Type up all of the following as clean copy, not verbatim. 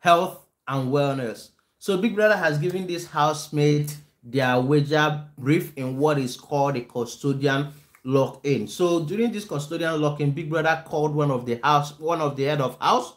health and wellness. So Big Brother has given this housemate their wager brief in what is called a custodian lock-in. So during this custodian lock-in, Big Brother called one of the head of house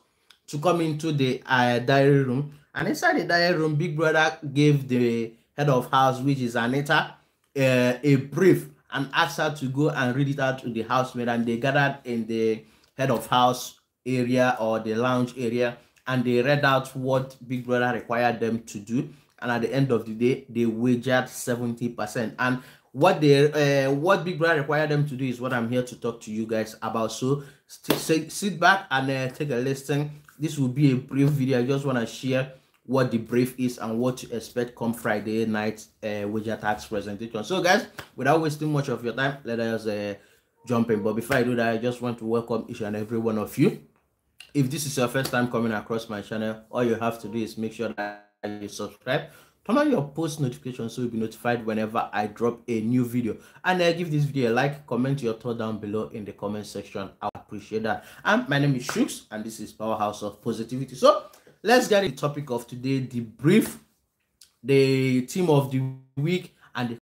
to come into the diary room. And inside the diary room, Big Brother gave the head of house, which is Anita, a brief and asked her to go and read it out to the housemaid. And they gathered in the head of house area or the lounge area, and they read out what Big Brother required them to do. And at the end of the day, they wagered 70%. And what Big Brother required them to do is what I'm here to talk to you guys about. So sit back and take a listen. This will be a brief video. I just want to share what the brief is and what to expect come Friday night wager tax presentation. So guys, without wasting much of your time, let us jump in. But before I do that, I just want to welcome each and every one of you. If this is your first time coming across my channel, all you have to do is make sure that you subscribe, turn on your post notifications so you'll be notified whenever I drop a new video, and give this video a like, comment your thought down below in the comment section. I appreciate that. And my name is Chuks, and this is Powerhouse of Positivity. So let's get into the topic of today, the brief, the theme of the week, and the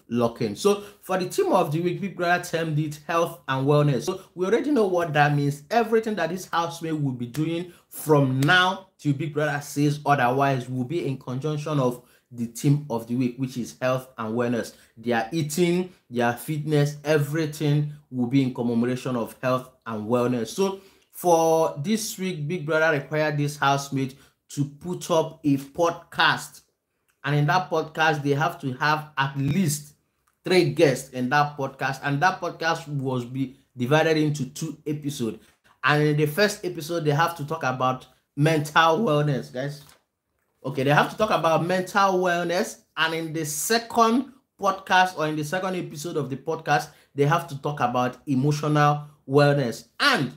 lock-in. So for the theme of the week, Big Brother termed it health and wellness. So we already know what that means. Everything that this housemate will be doing from now till Big Brother says otherwise will be in conjunction of the theme of the week, which is health and wellness. Their eating, their fitness, everything will be in commemoration of health and wellness. So for this week, Big Brother required this housemate to put up a podcast, and in that podcast they have to have at least 3 guests in that podcast, and that podcast was be divided into 2 episodes. And in the first episode, they have to talk about mental wellness, guys. Okay, they have to talk about mental wellness, and in the second podcast or in the second episode of the podcast, they have to talk about emotional wellness. And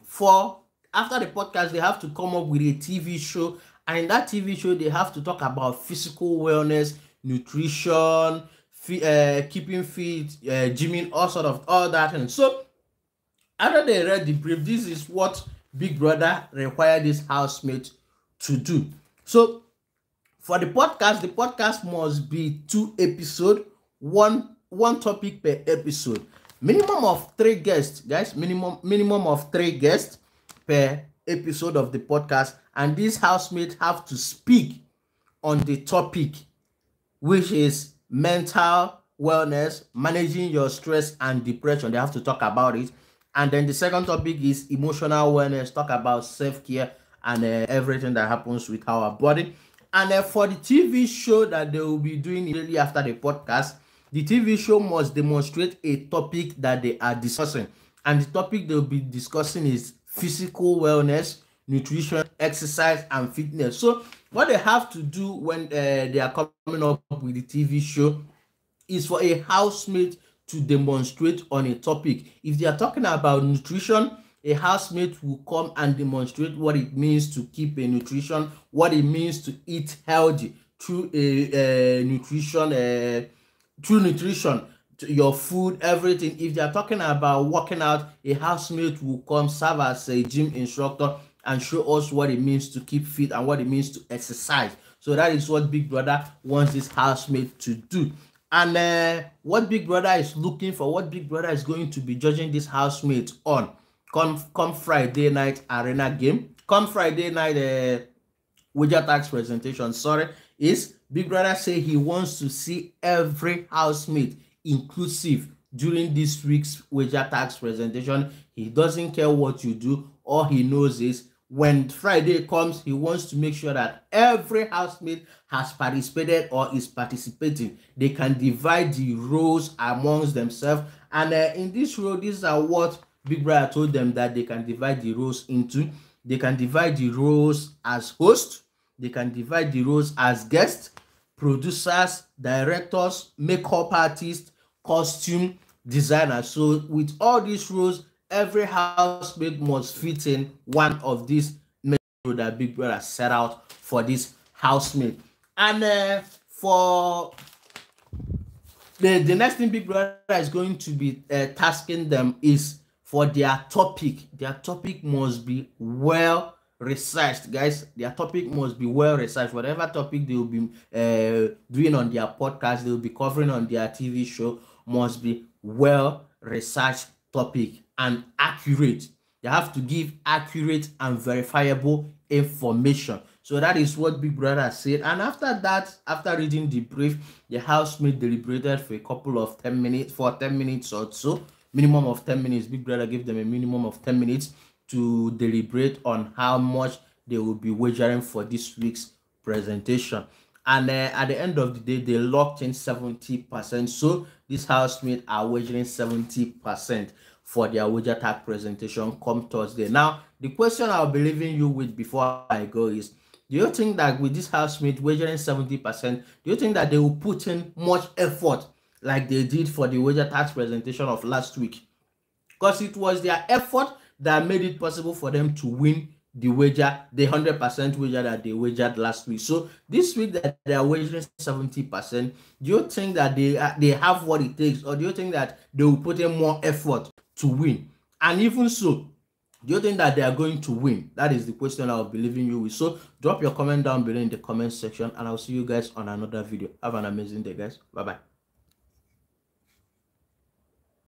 for after the podcast, they have to come up with a TV show, and in that TV show, they have to talk about physical wellness, nutrition, keeping fit, gymming, all that. And so after they read the brief, this is what Big Brother required this housemate to do. So for the podcast must be 2 episodes, one topic per episode, minimum of 3 guests, guys. Minimum of 3 guests per episode of the podcast, and these housemates have to speak on the topic, which is mental wellness, managing your stress and depression. They have to talk about it. And then the second topic is emotional wellness, talk about self-care and everything that happens with our body. And for the TV show that they will be doing immediately after the podcast, the TV show must demonstrate a topic that they are discussing, and the topic they'll be discussing is physical wellness, nutrition, exercise, and fitness. So what they have to do when they are coming up with the TV show is for a housemate to demonstrate on a topic. If they are talking about nutrition, a housemate will come and demonstrate what it means to keep a nutrition, what it means to eat healthy through nutrition, your food, everything. If they are talking about working out, a housemate will come serve as a gym instructor and show us what it means to keep fit and what it means to exercise. So that is what Big Brother wants this housemate to do. And what Big Brother is looking for, what Big Brother is going to be judging this housemate on come Friday night arena game, come Friday night wager tax presentation, is Big Brother say he wants to see every housemate inclusive during this week's wager tax presentation. He doesn't care what you do. All he knows is when Friday comes, he wants to make sure that every housemate has participated or is participating. They can divide the roles amongst themselves. And in this role, these are what Big Brother told them that they can divide the roles into. They can divide the roles as host. They can divide the roles as guests, producers, directors, makeup artists, costume designers. So with all these roles, every housemate must fit in one of these roles that Big Brother set out for this housemate. And for the next thing Big Brother is going to be tasking them is for their topic. Their topic must be well researched, guys. Their topic must be well researched. Whatever topic they will be doing on their podcast, they will be covering on their TV show, must be well researched topic and accurate. They have to give accurate and verifiable information. So that is what Big Brother said. And after that, after reading the brief, the housemate deliberated for a couple of 10 minutes, for 10 minutes or so, minimum of 10 minutes. Big Brother gave them a minimum of 10 minutes to deliberate on how much they will be wagering for this week's presentation. And at the end of the day, they locked in 70%. So these housemates are wagering 70% for their wager tag presentation come Thursday. Now, the question I'll be leaving you with before I go is, do you think that with this housemate wagering 70%, do you think that they will put in much effort like they did for the wager tax presentation of last week? Because it was their effort that made it possible for them to win the wager, the 100% wager that they wagered last week. So this week that they are wagering 70%, do you think that they have what it takes, or do you think that they will put in more effort to win? And even so, do you think that they are going to win? That is the question I will be leaving you with. So drop your comment down below in the comment section, and I'll see you guys on another video. Have an amazing day, guys. Bye bye.